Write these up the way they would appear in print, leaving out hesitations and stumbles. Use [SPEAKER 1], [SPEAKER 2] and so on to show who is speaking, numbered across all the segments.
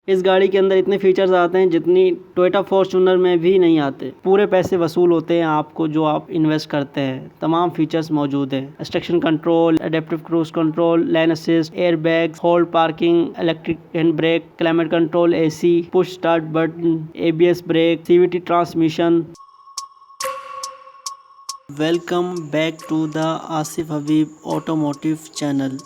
[SPEAKER 1] इस गाड़ी के अंदर इतने फीचर्स आते हैं जितनी टोयोटा फॉर्च्यूनर में भी नहीं आते। पूरे पैसे वसूल होते हैं आपको जो आप इन्वेस्ट करते हैं। तमाम फीचर्स मौजूद हैं। Extraction control, adaptive cruise control, lane assist, air bag, hold parking, electric hand brake, climate control, AC, push start button, ABS brake, CVT transmission. Welcome back to the Asif Habib automotive channel.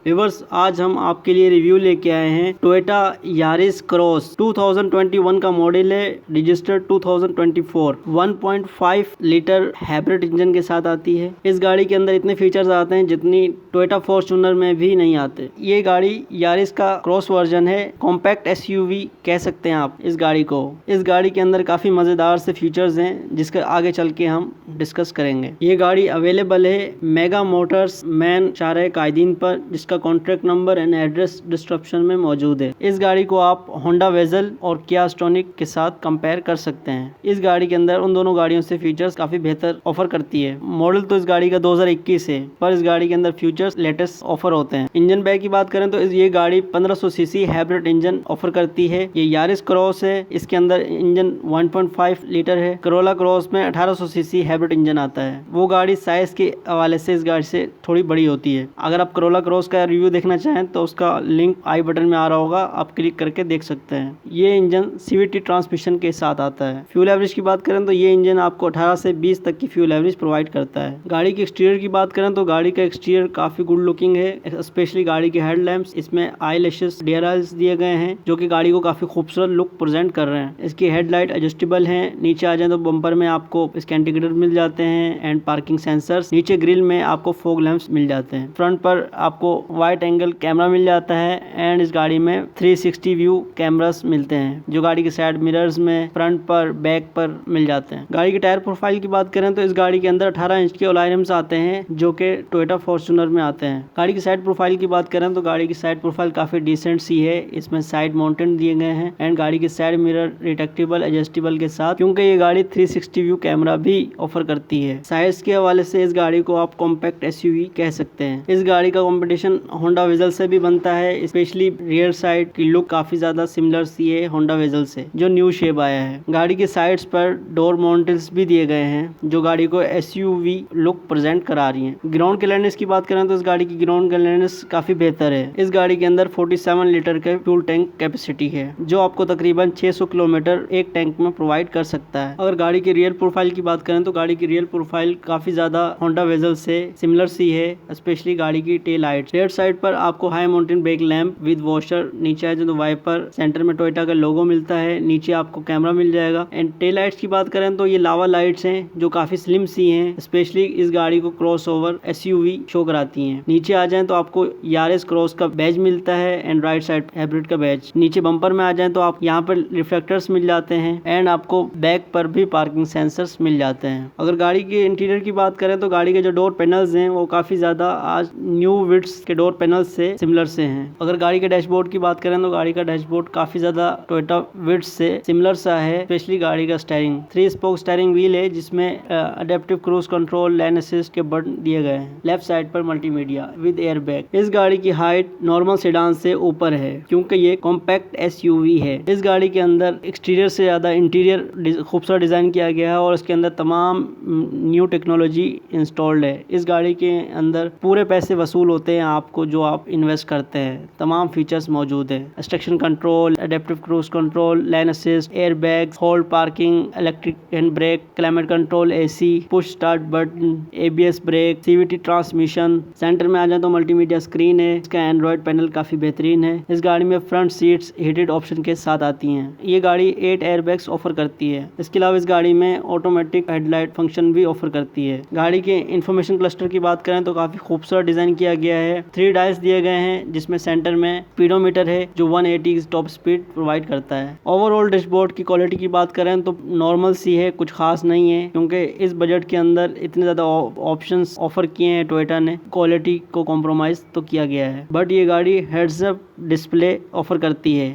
[SPEAKER 1] Viewers, आज हम आपके लिए review लेके आए हैं Toyota Yaris cross 2021 का model है, registered 2024। 1.5 litre hybrid engine के साथ आती है। इस गाड़ी के अंदर इतने फीचर्स आते हैं जितनी टोयोटा फॉर्च्यूनर में भी नहीं आते। ये गाड़ी यारिस का क्रॉस वर्जन है, कॉम्पैक्ट एसयूवी कह सकते हैं आप इस गाड़ी को। इस गाड़ी के अंदर काफी मजेदार से फीचर्स हैं जिसके आगे चल के हम डिस्कस करेंगे। ये गाड़ी अवेलेबल है मेगा मोटर्स मैन शारह कायदीन पर, जिसका contract number and address description में मौजूद है। इस गाड़ी को आप होंडा वेजल और किया स्टोनिक के साथ कंपेयर कर सकते हैं। इस गाड़ी के अंदर उन दोनों गाड़ियों से फीचर्स काफी बेहतर ऑफर करती है। मॉडल तो इस गाड़ी का 2021 है, पर इस गाड़ी के अंदर फीचर्स लेटेस्ट ऑफर होते हैं। इंजन बैग की बात करें तो ये गाड़ी 1500 सीसी हाइब्रिड इंजन ऑफर करती है। ये यारिस क्रॉस है, इसके अंदर इंजन 1.5 लीटर है। करोला क्रॉस में 1800 सीसी हाइब्रिड इंजन आता है। वो गाड़ी साइज के हवाले से इस गाड़ी से थोड़ी बड़ी होती है। अगर आप करोला क्रॉस का रिव्यू देखना चाहें तो उसका लिंक आई बटन में आ रहा होगा, आप क्लिक करके देख सकते हैं। ये इंजन सीवीटी ट्रांसमिशन के साथ आता है। फ्यूल एवरेज की बात करें तो ये इंजन आपको 18 से 20 तक की फ्यूल एवरेज प्रोवाइड करता है। गाड़ी के एक्सटीरियर की बात करें तो गाड़ी का एक्सटीरियर काफी गुड लुकिंग है, स्पेशली गाड़ी के हेडलैम्प्स, इसमें आई लैशेस DRLs दिए गए हैं जो कि गाड़ी को काफी खूबसूरत लुक प्रेजेंट कर रहे हैं। इसकी हेडलाइट एडजस्टेबल है। नीचे आ जाए तो बम्पर में आपको इसके इंडिकेटर मिल जाते हैं एंड पार्किंग सेंसर्स। नीचे ग्रिल में आपको फॉग लैंप्स मिल जाते हैं। फ्रंट पर आपको वाइड एंगल कैमरा मिल जाता है एंड इस गाड़ी में 360 व्यू कैमरास मिलते हैं जो गाड़ी के साइड मिरर्स में, फ्रंट पर, बैक पर मिल जाते हैं। गाड़ी की टायर प्रोफाइल की बात करें तो इस गाड़ी के अंदर 18 इंच के अलॉय रिम्स आते हैं जो कि टोयोटा फॉर्च्यूनर में आते हैं। गाड़ी की साइड प्रोफाइल की बात करें तो गाड़ी की साइड प्रोफाइल काफी डिसेंट सी है। इसमें साइड माउंटेन दिए गए हैं एंड गाड़ी के साइड मिरर रिट्रैक्टेबल एडजस्टेबल के साथ, क्योंकि ये गाड़ी 360 व्यू कैमरा भी ऑफर करती है। साइज के हवाले से इस गाड़ी को आप कॉम्पैक्ट एसयूवी कह सकते हैं। इस गाड़ी का कॉम्पिटिशन होंडा वेजल से भी बनता है, स्पेशली रियर साइड की लुक काफी ज्यादा सिमिलर सी है होंडा वेजल से, जो न्यू शेप आया है। गाड़ी के साइड्स पर डोर माउंटेन्स भी दिए गए हैं जो गाड़ी को एसयूवी लुक प्रेजेंट करा रही हैं। ग्राउंड क्लियरेंस की बात करें तो इस गाड़ी की ग्राउंड क्लियरेंस काफी बेहतर है। इस गाड़ी के अंदर 47 लीटर के फ्यूल टैंक कैपेसिटी है जो आपको तकरीबन 600 किलोमीटर एक टैंक में प्रोवाइड कर सकता है। अगर गाड़ी की रियर प्रोफाइल की बात करें तो गाड़ी की रियर प्रोफाइल काफी ज्यादा होंडा वेजल से सिमिलर सी है, स्पेशली गाड़ी की टेल लाइट। रेयर साइड पर आपको high mounted brake lamp with washer, नीचे आए तो वाइपर, सेंटर में टोयोटा का लोगो मिलता है, नीचे आपको कैमरा मिल जाएगा। एंड टेल लाइट्स की बात करें तो ये लावा लाइट्स हैं जो काफी स्लिम सी हैं, स्पेशली इस गाड़ी को क्रॉसओवर एसयूवी शो कराती हैं। नीचे आ जाएं तो आपको यारिस क्रॉस का बैज मिलता है एंड राइट साइड हाइब्रिड का बैज। नीचे बम्पर में आ जाएं तो आप यहाँ पर रिफ्लेक्टर्स मिल जाते हैं एंड आपको बैक पर भी पार्किंग सेंसर्स मिल जाते हैं। अगर गाड़ी के इंटीरियर की बात करें तो गाड़ी के जो डोर पैनल्स हैं वो काफी ज्यादा आज न्यू विड्स के डोर पैनल्स से सिमिलर से हैं। अगर गाड़ी के डैशबोर्ड की बात करें तो गाड़ी का डैशबोर्ड काफी ज्यादा टोयोटा विड्स से सिमिलर सा है, स्पेशली गाड़ी का स्टीयरिंग 3 स्पोक स्टीयरिंग व्हील है जिसमें adaptive cruise control, lane assist के बटन दिए गए हैं। लेफ्ट साइड पर मल्टीमीडिया विद एयर बैग। इस गाड़ी की हाइट नॉर्मल सेडान से ऊपर है क्योंकि ये कॉम्पैक्ट एसयूवी है। इस गाड़ी के अंदर एक्सटीरियर से ज्यादा इंटीरियर खूबसूरत डिजाइन किया गया है और इसके अंदर तमाम न्यू टेक्नोलॉजी इंस्टॉल्ड है। इस गाड़ी के अंदर पूरे पैसे वसूल होते हैं आपको जो आप इन्वेस्ट करते हैं। तमाम फीचर्स मौजूद है। Extraction control, adaptive cruise control, lane assist, air bag, hold parking, electric hand brake, climate control, AC, push start button, ABS brake, CVT transmission. Centre में आ जाए तो मल्टीमीडिया स्क्रीन है। इसका एंड्रॉइड पैनल काफी बेहतरीन है। इस गाड़ी में फ्रंट सीट्स हीटेड ऑप्शन के साथ आती हैं। ये गाड़ी 8 एयर बैग्स ऑफर करती है। इसके अलावा इस गाड़ी में ऑटोमेटिक हेडलाइट फंक्शन भी ऑफर करती है। गाड़ी के इंफॉर्मेशन क्लस्टर की बात करें तो काफी खूबसूरत डिजाइन किया गया है। 3 डायल्स दिए गए हैं जिसमें सेंटर में स्पीडोमीटर है जो 180 टॉप स्पीड प्रोवाइड करता है। ओवरऑल डैशबोर्ड की क्वालिटी की बात करें तो नॉर्मल सी है, कुछ खास नहीं है क्योंकि इस बजट के अंदर इतने ज्यादा ऑप्शंस ऑफर किए हैं टोयोटा ने, क्वालिटी को कॉम्प्रोमाइज तो किया गया है। बट ये गाड़ी हेड्स अप डिस्प्ले ऑफर करती है।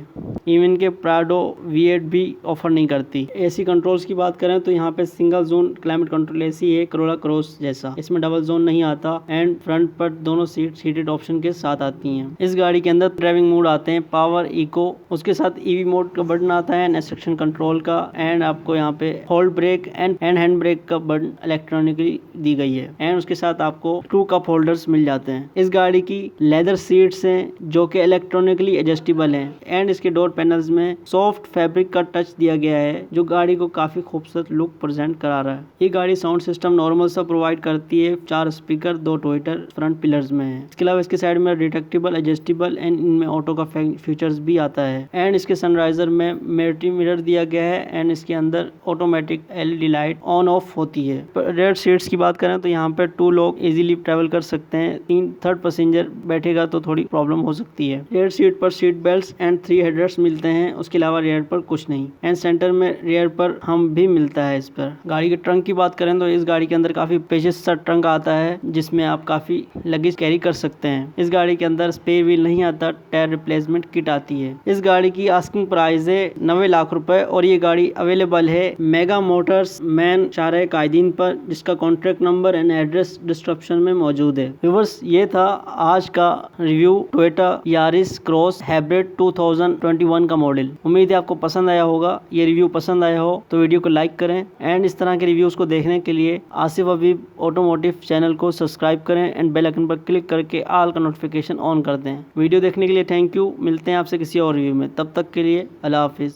[SPEAKER 1] इवन के प्राडो V8 भी ऑफर नहीं करती। एसी कंट्रोल्स की बात करें तो यहाँ पे single zone climate control AC है, करोला क्रॉस जैसा। इसमें डबल जोन नहीं आता एंड फ्रंट पर दोनों सीट हीटेड ऑप्शन के साथ आती हैं। इस गाड़ी के अंदर ड्राइविंग मोड आते हैं, पावर, इको, उसके साथ ईवी मोड का बटन आता है, एक्शन कंट्रोल का, एंड आपको यहाँ पे hold brake and hand brake का बटन इलेक्ट्रॉनिकली दी गई है एंड उसके साथ आपको 2 कप होल्डर्स मिल जाते हैं। इस गाड़ी की लेदर सीट्स हैं जो कि इलेक्ट्रॉनिकली एडजस्टेबल हैं एंड इसके डोर पैनल्स में सॉफ्ट फैब्रिक का टच दिया गया है जो गाड़ी को काफी खूबसूरत लुक प्रेजेंट करा रहा है। ये गाड़ी साउंड सिस्टम नॉर्मल सा प्रोवाइड करती है, 4 स्पीकर, 2 ट्विटर फ्रंट पिलर्स में है। इसके अलावा इसके साइड में डिटेक्टेबल, एडजस्टेबल एंड इनमें ऑटो का फीचर्स भी आता है एंड इसके सनराइजर में मिरर दिया गया है एंड इसके अंदर automatic LED light on off होती है। रेयर सीट्स की बात करें तो यहाँ पे 2 लोग इजीली ट्रेवल कर सकते हैं। 3 थर्ड पैसेंजर बैठेगा तो थोड़ी प्रॉब्लम हो सकती है। रेयर सीट पर सीट बेल्ट एंड 3 हेडरेस्ट मिलते हैं, उसके अलावा रेयर पर कुछ नहीं एंड सेंटर में रेयर पर हम भी मिलता है। इस पर गाड़ी के ट्रंक की बात करें तो इस गाड़ी के अंदर काफी स्पेशियस सा ट्रंक आता है जिसमें आप काफी लगेज कैरी कर सकते हैं। इस गाड़ी के अंदर स्पेयर व्हील नहीं आता, टायर रिप्लेसमेंट किट आती है। इस गाड़ी की आस्किंग प्राइस है 90 लाख रुपए और ये गाड़ी अवेलेबल है मेगा मोटर्स मैन शाहराह कायदीन पर, जिसका contract number and address description में मौजूद है। व्यूअर्स, ये था आज का review Toyota Yaris cross hybrid 2021 का मॉडल। उम्मीद है आपको पसंद आया होगा। ये रिव्यू पसंद आया हो तो वीडियो को लाइक करें एंड इस तरह के रिव्यूज को देखने के लिए आसिफ हबीब ऑटोमोटिव चैनल को सब्सक्राइब करें एंड बेल आइकन पर क्लिक करके ऑल का नोटिफिकेशन ऑन कर दें। वीडियो देखने के लिए थैंक यू। मिलते हैं आपसे किसी और रिव्यू में, तब तक के लिए अल्लाह हाफिज।